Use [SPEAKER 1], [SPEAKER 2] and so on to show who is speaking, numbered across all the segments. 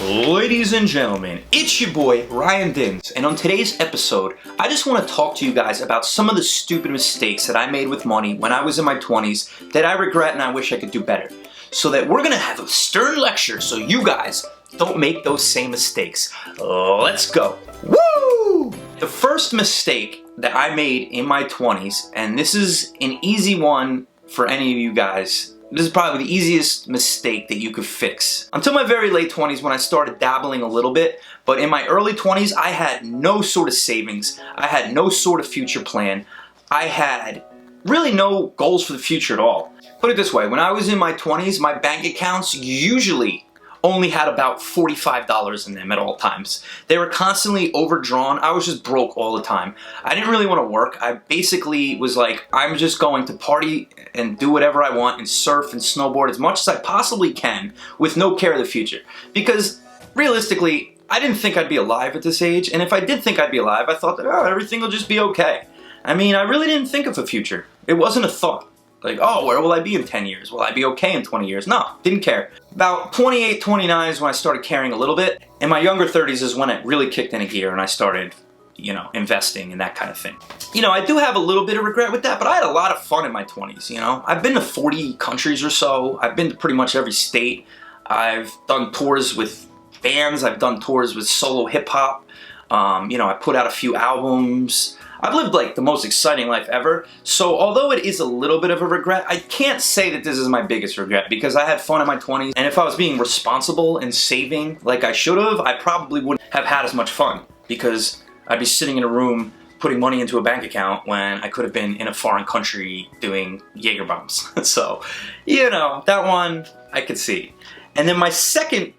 [SPEAKER 1] Ladies and gentlemen, it's your boy Ryan Dins, and on today's episode, I just want to talk to you guys about some of the stupid mistakes that I made with money when I was in my 20s that I regret and I wish I could do better. So that we're gonna have a stern lecture so you guys don't make those same mistakes. Let's go. Woo! The first mistake that I made in my 20s, and this is an easy one for any of you guys. This is probably the easiest mistake that you could fix. Until my very late 20s when I started dabbling a little bit, but in my early 20s I had no sort of savings, I had no sort of future plan, I had really no goals for the future at all. Put it this way, when I was in my 20s, my bank accounts usually only had about $45 in them at all times. They were constantly overdrawn. I was just broke all the time. I didn't really want to work. I basically was like, I'm just going to party and do whatever I want and surf and snowboard as much as I possibly can with no care of the future. Because realistically, I didn't think I'd be alive at this age, and if I did think I'd be alive, I thought that everything will just be okay. I mean, I really didn't think of a future. It wasn't a thought. Like, oh, where will I be in 10 years? Will I be okay in 20 years? No, didn't care. About 28, 29 is when I started caring a little bit. In my younger 30s is when it really kicked into gear and I started, investing and that kind of thing. I do have a little bit of regret with that, but I had a lot of fun in my 20s, I've been to 40 countries or so. I've been to pretty much every state. I've done tours with bands. I've done tours with solo hip-hop. I put out a few albums. I've lived like the most exciting life ever, so although it is a little bit of a regret, I can't say that this is my biggest regret because I had fun in my 20s, and if I was being responsible and saving like I should have, I probably wouldn't have had as much fun because I'd be sitting in a room putting money into a bank account when I could have been in a foreign country doing Jaeger bombs. So, that one I could see. And then my second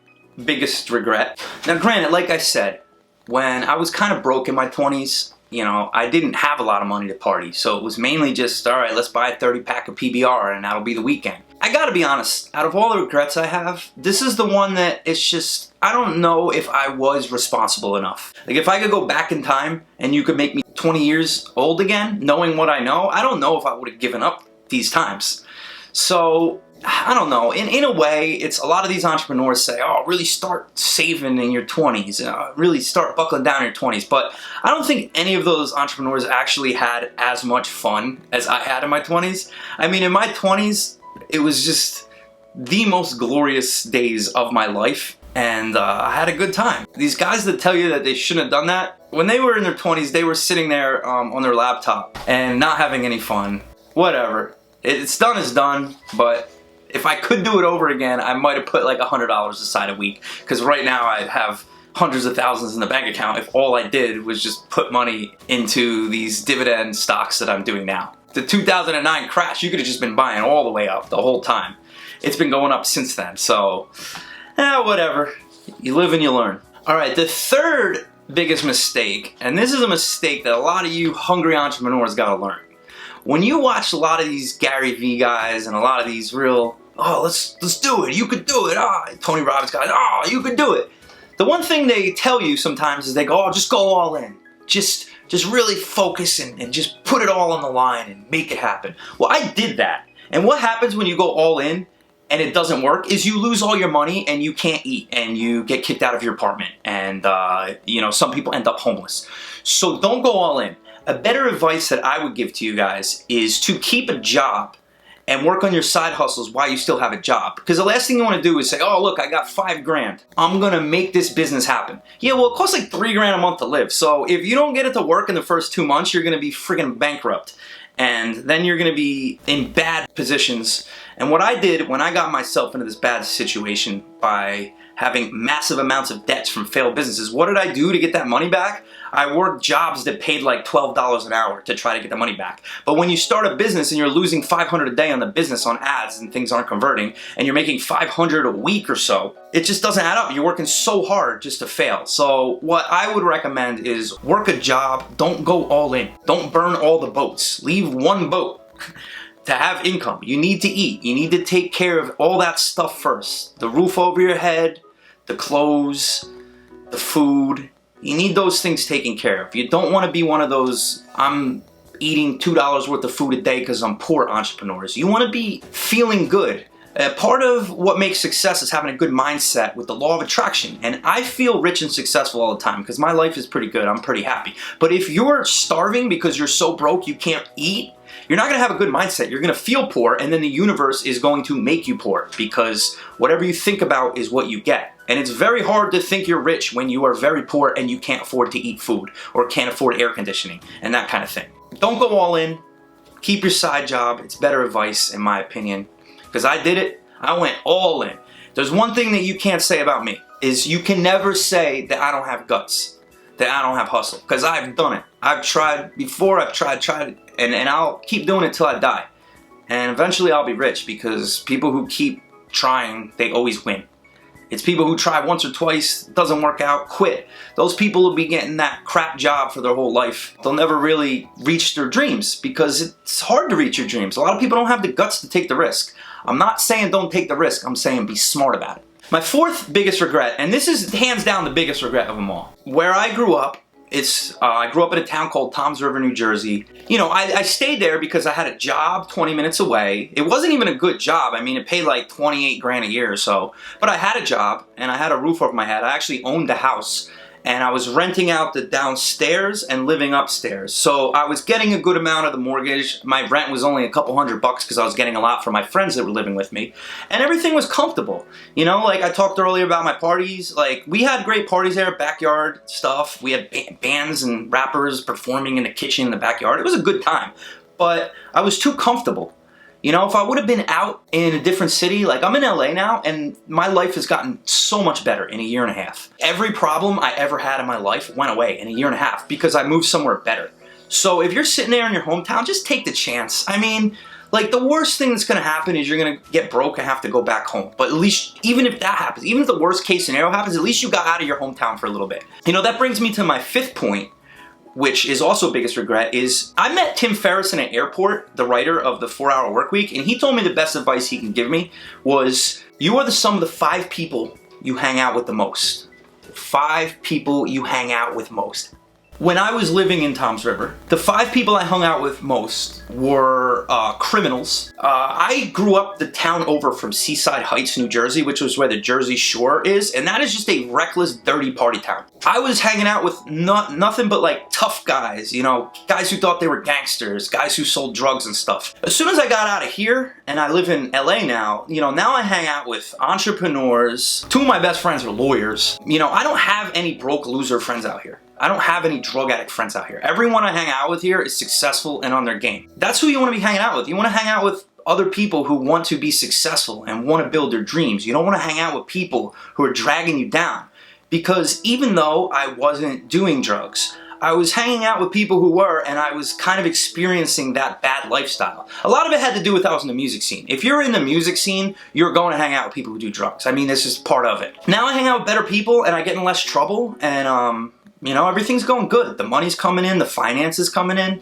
[SPEAKER 1] biggest regret, now granted, like I said, when I was kind of broke in my 20s, I didn't have a lot of money to party, so it was mainly just, alright, let's buy a 30-pack of PBR and that'll be the weekend. I gotta be honest, out of all the regrets I have, this is the one that it's just, I don't know if I was responsible enough. Like, if I could go back in time and you could make me 20 years old again, knowing what I know, I don't know if I would have given up these times. So, I don't know, in a way, it's a lot of these entrepreneurs say, oh, really start saving in your 20s, really start buckling down in your 20s, but I don't think any of those entrepreneurs actually had as much fun as I had in my 20s. I mean, in my 20s, it was just the most glorious days of my life, and I had a good time. These guys that tell you that they shouldn't have done that, when they were in their 20s, they were sitting there on their laptop and not having any fun. Whatever. It's done is done, but if I could do it over again, I might have put like $100 aside a week, because right now I have hundreds of thousands in the bank account if all I did was just put money into these dividend stocks that I'm doing now. The 2009 crash, you could have just been buying all the way up the whole time. It's been going up since then, so whatever. You live and you learn. Alright, the third biggest mistake, and this is a mistake that a lot of you hungry entrepreneurs gotta learn. When you watch a lot of these Gary Vee guys and a lot of these real, oh, let's do it, you could do it, Tony Robbins guys, oh, you could do it. The one thing they tell you sometimes is they go, oh, just go all in. Just really focus and just put it all on the line and make it happen. Well, I did that. And what happens when you go all in and it doesn't work is you lose all your money and you can't eat and you get kicked out of your apartment and, some people end up homeless. So don't go all in. A better advice that I would give to you guys is to keep a job and work on your side hustles while you still have a job. Because the last thing you want to do is say, oh, look, I got $5,000. I'm going to make this business happen. Yeah, well, it costs like $3,000 a month to live. So if you don't get it to work in the first 2 months, you're going to be freaking bankrupt. And then you're going to be in bad positions. And what I did when I got myself into this bad situation by having massive amounts of debts from failed businesses, what did I do to get that money back? I worked jobs that paid like $12 an hour to try to get the money back. But when you start a business and you're losing $500 a day on the business on ads and things aren't converting, and you're making $500 a week or so, it just doesn't add up. You're working so hard just to fail. So what I would recommend is work a job, don't go all in. Don't burn all the boats. Leave one boat. To have income, you need to eat. You need to take care of all that stuff first. The roof over your head, the clothes, the food. You need those things taken care of. You don't want to be one of those, I'm eating $2 worth of food a day because I'm poor entrepreneurs. You want to be feeling good Part of what makes success is having a good mindset with the law of attraction. And I feel rich and successful all the time because my life is pretty good. I'm pretty happy. But if you're starving because you're so broke you can't eat, you're not going to have a good mindset. You're going to feel poor, and then the universe is going to make you poor because whatever you think about is what you get. And it's very hard to think you're rich when you are very poor and you can't afford to eat food or can't afford air conditioning and that kind of thing. Don't go all in. Keep your side job. It's better advice in my opinion. Because I did it, I went all in. There's one thing that you can't say about me, is you can never say that I don't have guts, that I don't have hustle, because I've done it. I've tried before, I've tried, and I'll keep doing it till I die. And eventually I'll be rich, because people who keep trying, they always win. It's people who try once or twice, doesn't work out, quit. Those people will be getting that crap job for their whole life. They'll never really reach their dreams, because it's hard to reach your dreams. A lot of people don't have the guts to take the risk. I'm not saying don't take the risk, I'm saying be smart about it. My fourth biggest regret, and this is hands down the biggest regret of them all. Where I grew up, I grew up in a town called Toms River, New Jersey. You know, I stayed there because I had a job 20 minutes away. It wasn't even a good job. I mean, it paid like 28 grand a year or so. But I had a job and I had a roof over my head. I actually owned a house. And I was renting out the downstairs and living upstairs. So I was getting a good amount of the mortgage. My rent was only a couple $100 because I was getting a lot from my friends that were living with me. And everything was comfortable. You know, like I talked earlier about my parties. Like, we had great parties there, backyard stuff. We had bands and rappers performing in the kitchen in the backyard. It was a good time. But I was too comfortable. You know, if I would have been out in a different city, like I'm in LA now, and my life has gotten so much better in a year and a half. Every problem I ever had in my life went away in a year and a half because I moved somewhere better. So if you're sitting there in your hometown, just take the chance. I mean, like the worst thing that's gonna happen is you're gonna get broke and have to go back home. But at least, even if that happens, even if the worst case scenario happens, at least you got out of your hometown for a little bit. You know, that brings me to my fifth point, which is also a biggest regret, is I met Tim Ferriss in an airport, the writer of the 4-Hour Workweek, and he told me the best advice he can give me was, you are the sum of the 5 people you hang out with the most. 5 people you hang out with most. When I was living in Toms River, the 5 people I hung out with most were criminals. I grew up the town over from Seaside Heights, New Jersey, which was where the Jersey Shore is, and that is just a reckless, dirty party town. I was hanging out with nothing but like tough guys, you know, guys who thought they were gangsters, guys who sold drugs and stuff. As soon as I got out of here, and I live in LA now, you know, now I hang out with entrepreneurs. 2 of my best friends are lawyers. You know, I don't have any broke loser friends out here. I don't have any drug addict friends out here. Everyone I hang out with here is successful and on their game. That's who you want to be hanging out with. You want to hang out with other people who want to be successful and want to build their dreams. You don't want to hang out with people who are dragging you down. Because even though I wasn't doing drugs, I was hanging out with people who were, and I was kind of experiencing that bad lifestyle. A lot of it had to do with I was in the music scene. If you're in the music scene, you're going to hang out with people who do drugs. I mean, this is part of it. Now I hang out with better people and I get in less trouble, and you know, everything's going good. The money's coming in, the finances coming in.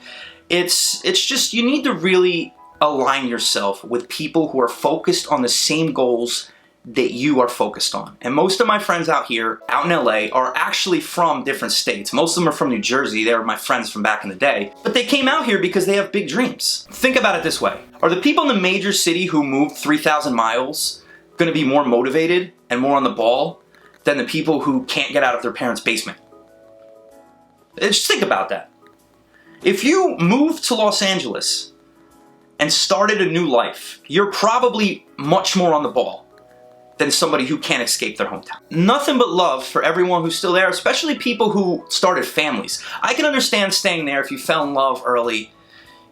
[SPEAKER 1] It's just, you need to really align yourself with people who are focused on the same goals that you are focused on. And most of my friends out here, out in LA, are actually from different states. Most of them are from New Jersey. They were my friends from back in the day. But they came out here because they have big dreams. Think about it this way. Are the people in the major city who moved 3,000 miles gonna be more motivated and more on the ball than the people who can't get out of their parents' basement? Just think about that. If you moved to Los Angeles and started a new life, you're probably much more on the ball than somebody who can't escape their hometown. Nothing but love for everyone who's still there, especially people who started families. I can understand staying there if you fell in love early,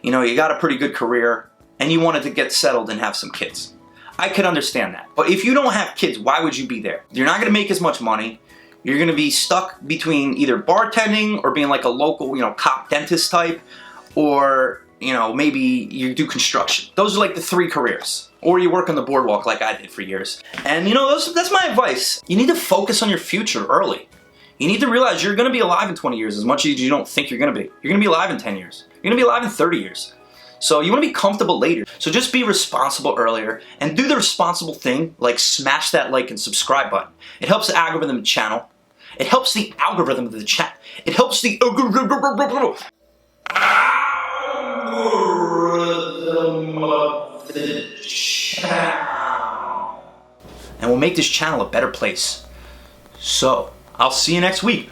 [SPEAKER 1] you know, you got a pretty good career, and you wanted to get settled and have some kids. I could understand that. But if you don't have kids, why would you be there? You're not gonna make as much money. You're gonna be stuck between either bartending or being like a local, you know, cop dentist type, or, you know, maybe you do construction. Those are like the 3 careers. Or you work on the boardwalk like I did for years. And you know, that's my advice. You need to focus on your future early. You need to realize you're gonna be alive in 20 years as much as you don't think you're gonna be. You're gonna be alive in 10 years. You're gonna be alive in 30 years. So you wanna be comfortable later. So just be responsible earlier and do the responsible thing, like smash that like and subscribe button. It helps the algorithm of the channel. It helps the algorithm of the chat. It helps the algorithm of the channel. and will make this channel a better place. So, I'll see you next week.